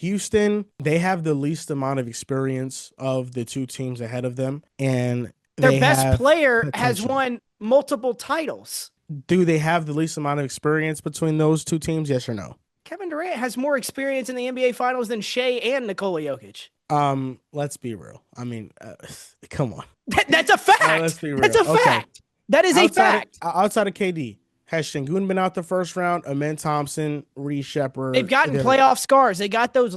Houston, they have the least amount of experience of the two teams ahead of them, and Their they best have player has potential. won multiple titles. Do they have the least amount of experience between those two teams? Yes or no? Kevin Durant has more experience in the NBA Finals than Shea and Nikola Jokic. Let's be real. I mean, come on. That's a Let's fact. be That's real. a Okay, fact. That is a fact. outside of KD, has Şengün been out the first round? Amen Thompson, Reed They've Shepard. gotten playoff scars. They got those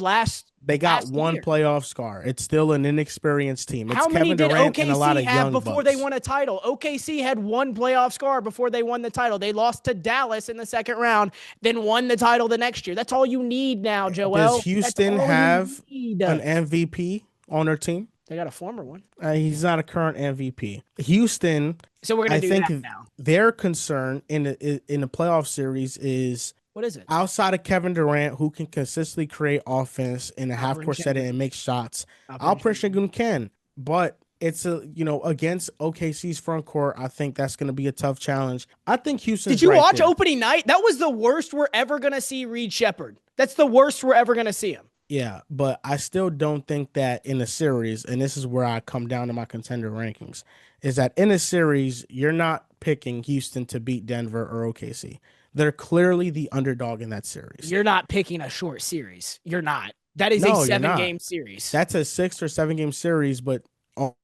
They got last one year. playoff scar. It's still an inexperienced team. It's How many Kevin did Durant and a lot OKC of have young before they bucks. won a title? OKC had one playoff scar before they won the title. They lost to Dallas in the second round, then won the title the next year. That's all you need now, Does Joel. That's Houston all you have need. an MVP on their team? They got a former one. He's not a current MVP. Houston, So we're I going to do think that now. their concern in the playoff series is What is it? outside of Kevin Durant, who can consistently create offense in a half-court setting and make shots. Alperen Şengün can, but it's against OKC's front court. I think that's going to be a tough challenge. I think Houston. Did you watch opening night? That was the worst we're ever going to see Reed Shepard. That's the worst we're ever going to see him. Yeah, but I still don't think that in a series, and this is where I come down to my contender rankings, is that in a series, you're not picking Houston to beat Denver or OKC. They're clearly the underdog in that series. You're not picking a short series. You're not. That is a 7-game series. That's a 6 or 7 game series, but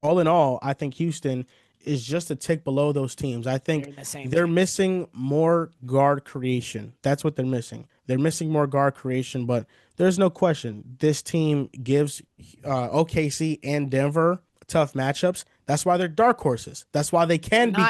all in all, I think Houston is just a tick below those teams. I think they're missing more guard creation. That's what they're missing. They're missing more guard creation, but there's no question this team gives OKC and Denver tough matchups. That's why they're dark horses. That's why they can be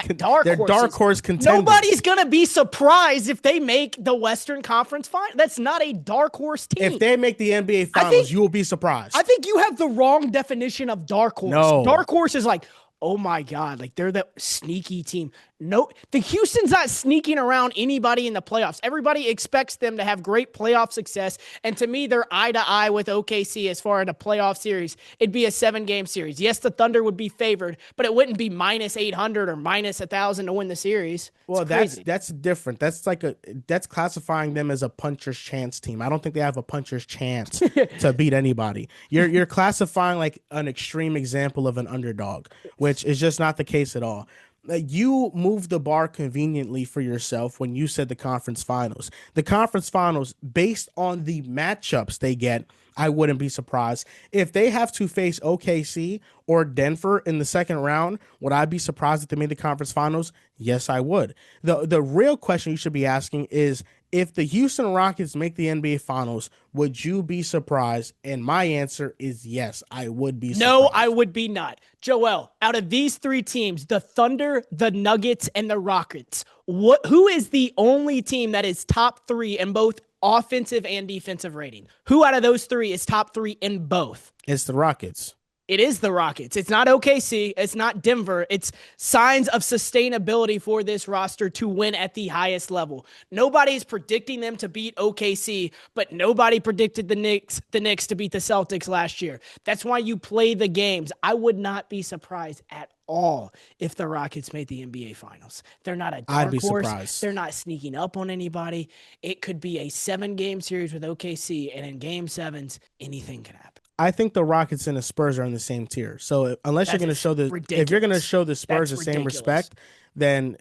they're dark horse contenders. Nobody's going to be surprised if they make the Western Conference final. That's not a dark horse team. If they make the NBA finals, you will be surprised. I think you have the wrong definition of dark horse. No. Dark horse is like, oh my God, like they're the sneaky team. No, the Houston's not sneaking around anybody in the playoffs. Everybody expects them to have great playoff success. And to me, they're eye to eye with OKC as far as a playoff series. It'd be a 7-game series. Yes, the Thunder would be favored, but it wouldn't be minus 800 or minus 1,000 to win the series. Well, that's different. That's classifying them as a puncher's chance team. I don't think they have a puncher's chance to beat anybody. You're classifying like an extreme example of an underdog, which is just not the case at all. You moved the bar conveniently for yourself when you said the conference finals. The conference finals, based on the matchups they get, I wouldn't be surprised. If they have to face OKC or Denver in the second round, would I be surprised if they made the conference finals? Yes, I would. The real question you should be asking is, if the Houston Rockets make the NBA Finals, would you be surprised? And my answer is yes, I would be surprised. No, I would be not. Joel, out of these 3 teams, the Thunder, the Nuggets, and the Rockets, who is the only team that is top 3 in both offensive and defensive rating? Who out of those 3 is top 3 in both? It's the Rockets. It is the Rockets. It's not OKC. It's not Denver. It's signs of sustainability for this roster to win at the highest level. Nobody's predicting them to beat OKC, but nobody predicted the Knicks to beat the Celtics last year. That's why you play the games. I would not be surprised at all if the Rockets made the NBA Finals. They're not a dark horse. Surprised. They're not sneaking up on anybody. It could be a 7-game series with OKC, and in game 7s, anything can happen. I think the Rockets and the Spurs are in the same tier. So unless you're going to show if you're going to show the Spurs the same respect, then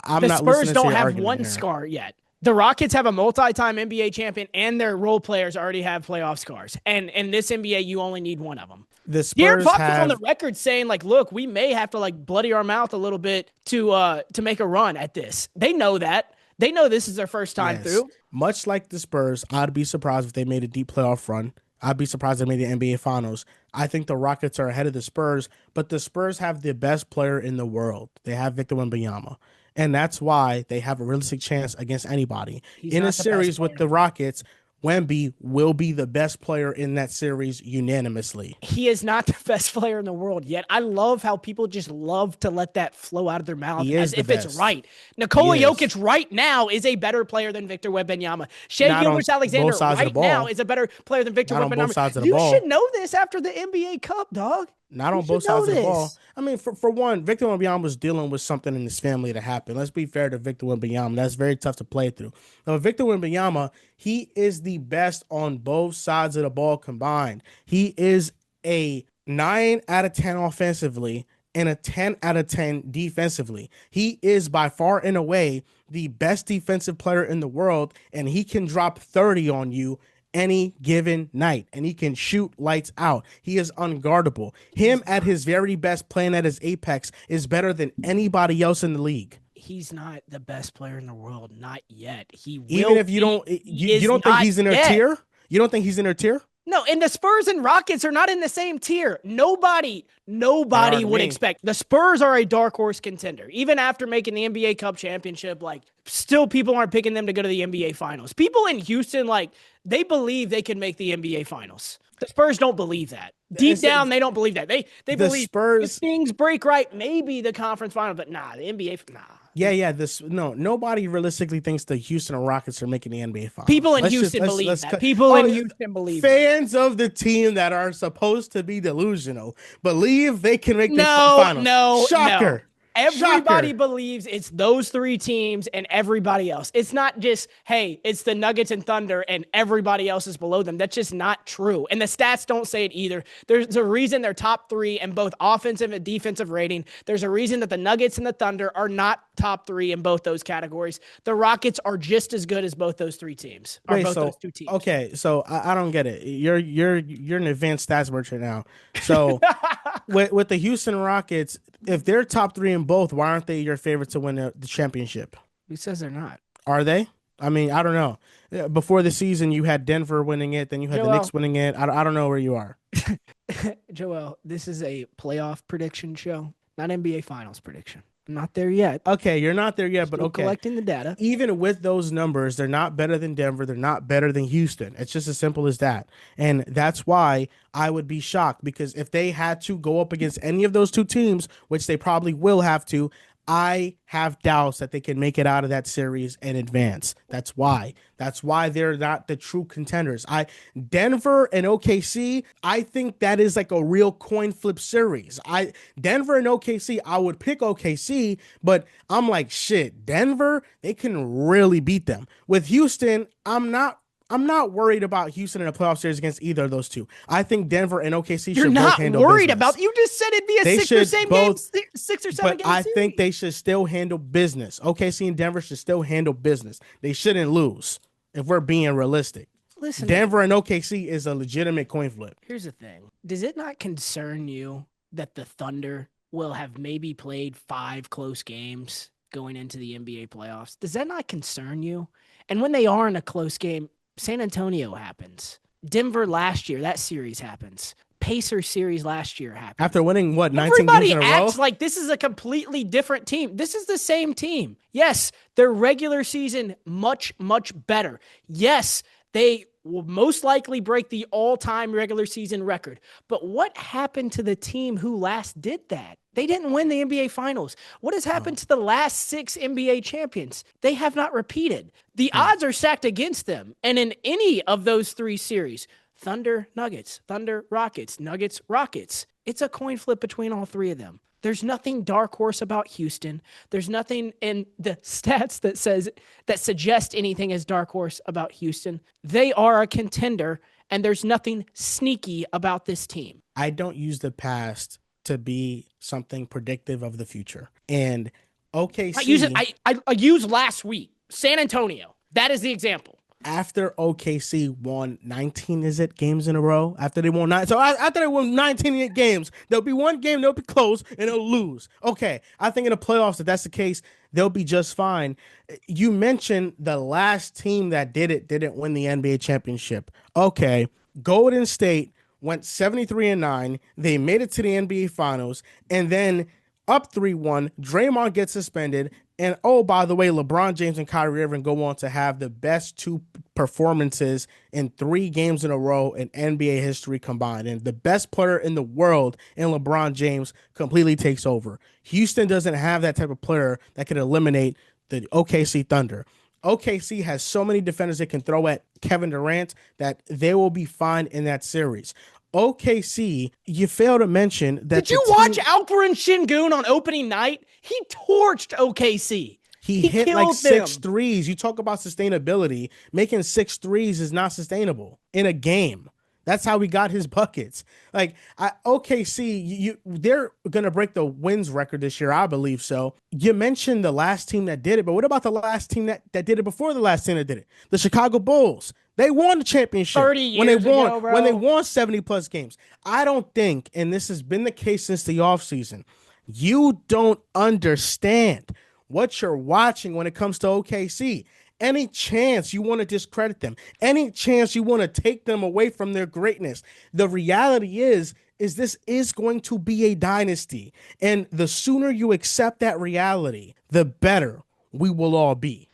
I'm not listening to your argument. The Spurs don't have one scar yet. The Rockets have a multi-time NBA champion, and their role players already have playoff scars. And in this NBA, you only need one of them. The Spurs have on the record saying, like, look, we may have to like bloody our mouth a little bit to make a run at this. They know that. They know this is their first time through. Much like the Spurs, I'd be surprised if they made a deep playoff run. I'd be surprised they made the NBA Finals. I think the Rockets are ahead of the Spurs, but the Spurs have the best player in the world. They have Victor Wembanyama, and that's why they have a realistic chance against anybody. In a series with the Rockets, Wemby will be the best player in that series unanimously. He is not the best player in the world yet. I love how people just love to let that flow out of their mouth as if it's right. Nikola Jokic right now is a better player than Victor Wembanyama. Shea Gilgeous-Alexander right now is a better player than Victor Wembanyama. You should know this after the NBA Cup, dog. Not You on should both know sides of the ball. this. I mean, for one, Victor Wembanyama was dealing with something in his family that happened. Let's be fair to Victor Wembanyama. That's very tough to play through. Now, Victor Wembanyama, he is the best on both sides of the ball combined. He is a 9 out of 10 offensively and a 10 out of 10 defensively. He is by far and away the best defensive player in the world, and he can drop 30 on you any given night, and he can shoot lights out. He is unguardable. He's Him at not. his very best, playing at his apex, is better than anybody else in the league. He's not the best player in the world. Not yet. He Even will if you be. don't, He you is don't think not he's in their yet. tier. You don't think he's in their tier. No, and the Spurs and Rockets are not in the same tier. Nobody They are to would me. expect. The Spurs are a dark horse contender. Even after making the NBA Cup championship, like, still people aren't picking them to go to the NBA Finals. People in Houston, like, they believe they can make the NBA Finals. The Spurs don't believe that. Deep down, they don't believe that. They The believe if Spurs. things break right, maybe the conference final, but nah, the NBA, nah. Yeah. This no. Nobody realistically thinks the Houston Rockets are making the NBA Finals. People in Let's just Houston believe let's that. cut. People in Oh, Houston believe that. fans of the team that are supposed to be delusional believe they can make the No, finals. no, no. Shocker. Everybody Shocker. believes it's those three teams and everybody else. It's not just, hey, it's the Nuggets and Thunder and everybody else is below them. That's just not true. And the stats don't say it either. There's a reason they're top three in both offensive and defensive rating. There's a reason that the Nuggets and the Thunder are not top three in both those categories. The Rockets are just as good as both those three teams, or Wait, both so those two teams. okay, so I don't get it. You're an advanced stats merchant now. So with the Houston Rockets, if they're top three in both, why aren't they your favorite to win the championship? Who says they're not? Are they? I mean, I don't know. Before the season, you had Denver winning it, then you had the Joel, Knicks winning it. I don't know where you are. Joel, this is a playoff prediction show, not NBA Finals prediction. I'm not there yet. Okay, you're not there yet, but Still okay. collecting the data. Even with those numbers, they're not better than Denver. They're not better than Houston. It's just as simple as that. And that's why I would be shocked, because if they had to go up against any of those two teams, which they probably will have to, I have doubts that they can make it out of that series and advance. That's why. That's why they're not the true contenders. Denver and OKC, I think that is like a real coin flip series. Denver and OKC, I would pick OKC, but I'm like, shit, Denver, they can really beat them. With Houston, I'm not worried about Houston in a playoff series against either of those two. I think Denver and OKC You're should both not handle worried business. about. You just said it'd be a They six or should seven both- game, 6 or 7 But game I series. think they should still handle business. OKC and Denver should still handle business. They shouldn't lose if we're being realistic. Listen, Denver and OKC is a legitimate coin flip. here's the thing. Does it not concern you that the Thunder will have maybe played 5 close games going into the NBA playoffs? Does that not concern you? And when they are in a close game, San Antonio happens. Denver last year, that series happens. Pacers series last year happened. After winning, what, 19 Everybody games in a row? acts like this is a completely different team. This is the same team. Yes, their regular season much, much better. Yes, they will most likely break the all-time regular season record. But what happened to the team who last did that? They didn't win the NBA Finals. What has happened to the last 6 NBA champions? They have not repeated. The odds are stacked against them. And in any of those 3 series, Thunder, Nuggets, Thunder, Rockets, Nuggets, Rockets, it's a coin flip between all 3 of them. There's nothing dark horse about Houston. There's nothing in the stats that suggest anything as dark horse about Houston. They are a contender, and there's nothing sneaky about this team. I don't use the past to be something predictive of the future. And OKC, I used last week, San Antonio. That is the example. after OKC won 19, is it, games in a row? After they won 9. So after they won 19 games, there'll be one game they'll be close and they'll lose. Okay, I think in the playoffs, if that's the case, they'll be just fine. You mentioned the last team that did it didn't win the NBA championship. Okay, Golden State went 73-9. They made it to the NBA Finals, and then up 3-1, Draymond gets suspended. And oh, by the way, LeBron James and Kyrie Irving go on to have the best 2 performances in 3 games in a row in NBA history combined. And the best player in the world in LeBron James completely takes over. Houston doesn't have that type of player that could eliminate the OKC Thunder. OKC has so many defenders they can throw at Kevin Durant that they will be fine in that series. OKC, you fail to mention that Did the you watch team Alperen Şengün on opening night? He torched OKC. he He hit like killed six them. threes. You talk about sustainability. Making six threes is not sustainable in a game. That's how we got his buckets. Like OKC, they're gonna break the wins record this year, I believe so. You mentioned the last team that did it, but what about the last team that did it before the last team that did it? The Chicago Bulls. They won the championship 30 years ago, when they bro. won 70 plus games. I don't think, and this has been the case since the offseason, you don't understand what you're watching when it comes to OKC. Any chance you want to discredit them, any chance you want to take them away from their greatness, the reality is this is going to be a dynasty. And the sooner you accept that reality, the better we will all be.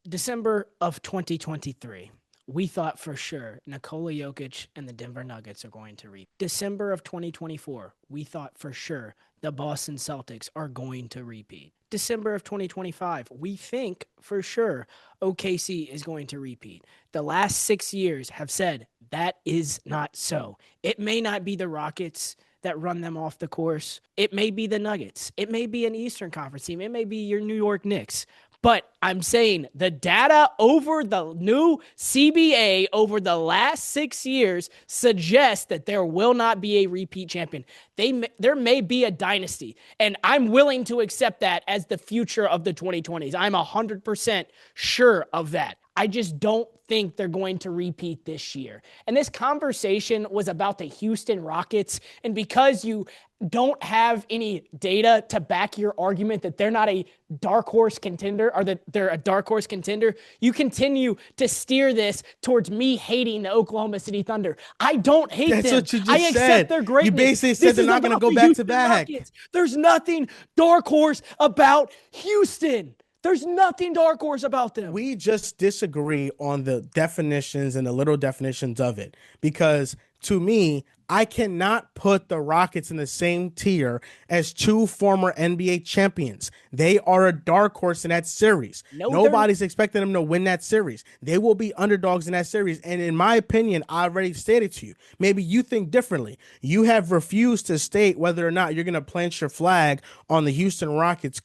December of 2023. We thought for sure Nikola Jokic and the Denver Nuggets are going to repeat. December of 2024, we thought for sure the Boston Celtics are going to repeat. December of 2025, we think for sure OKC is going to repeat. The last 6 years have said that is not so. It may not be the Rockets that run them off the course. It may be the Nuggets. It may be an Eastern Conference team. It may be your New York Knicks. But I'm saying the data over the new CBA over the last 6 years suggests that there will not be a repeat champion. There may be a dynasty, and I'm willing to accept that as the future of the 2020s. I'm 100% sure of that. I just don't think they're going to repeat this year. And this conversation was about the Houston Rockets, and because you don't have any data to back your argument that they're not a dark horse contender or that they're a dark horse contender, you continue to steer this towards me hating the Oklahoma City Thunder. I don't hate That's them. what you just I said. accept their greatness. You basically said they're not going to go back to back. There's nothing dark horse about Houston. There's nothing dark horse about them. We just disagree on the definitions and the little definitions of it, because to me, I cannot put the Rockets in the same tier as two former NBA champions. They are a dark horse in that series. Nobody's expecting them to win that series. They will be underdogs in that series. And in my opinion, I already stated to you, maybe you think differently. You have refused to state whether or not you're going to plant your flag on the Houston Rockets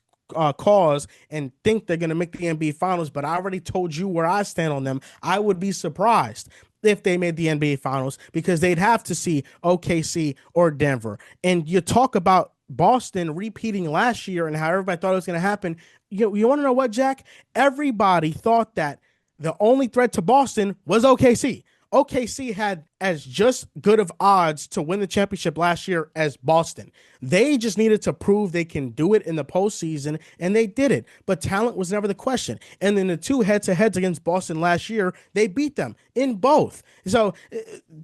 cause and think they're going to make the NBA Finals, but I already told you where I stand on them. I would be surprised if they made the NBA Finals, because they'd have to see OKC or Denver. And you talk about Boston repeating last year and how everybody thought it was going to happen. You want to know what, Jack? Everybody thought that the only threat to Boston was OKC. OKC had as just good of odds to win the championship last year as Boston. They just needed to prove they can do it in the postseason, and they did it. But talent was never the question. And then the two head-to-heads against Boston last year, they beat them in both. So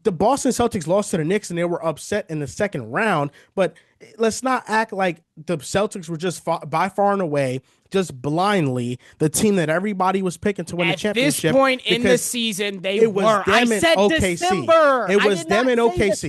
the Boston Celtics lost to the Knicks, and they were upset in the second round. But let's not act like the Celtics were just by far and away, just blindly, the team that everybody was picking to win the championship. At this point in the season, they were. I said OKC. December. It was them in OKC.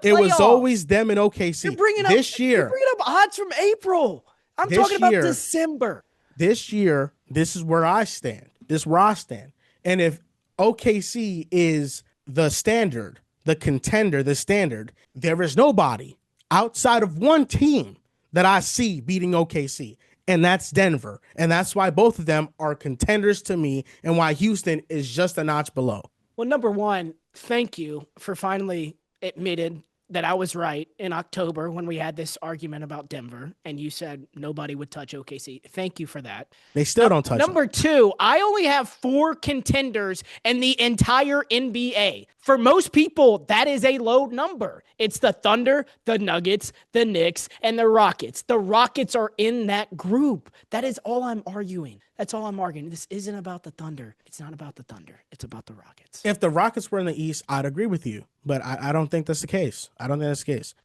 It was always them in OKC. You're bringing up odds from April. I'm talking about December. This year, this is where I stand. This is where I stand. And if OKC is the standard, the contender, the standard, there is nobody outside of one team that I see beating OKC. And that's Denver. And that's why both of them are contenders to me, and why Houston is just a notch below. Well, number one, thank you for finally admitting that I was right in October when we had this argument about Denver, and you said nobody would touch OKC. Thank you for that. They still don't touch Number two, I only have 4 contenders in the entire NBA. For most people, that is a low number. It's the Thunder, the Nuggets, the Knicks, and the Rockets. The Rockets are in that group. That is all I'm arguing. That's all I'm arguing. This isn't about the Thunder. It's not about the Thunder. It's about the Rockets. If the Rockets were in the East, I'd agree with you. But I don't think that's the case. I don't think that's the case.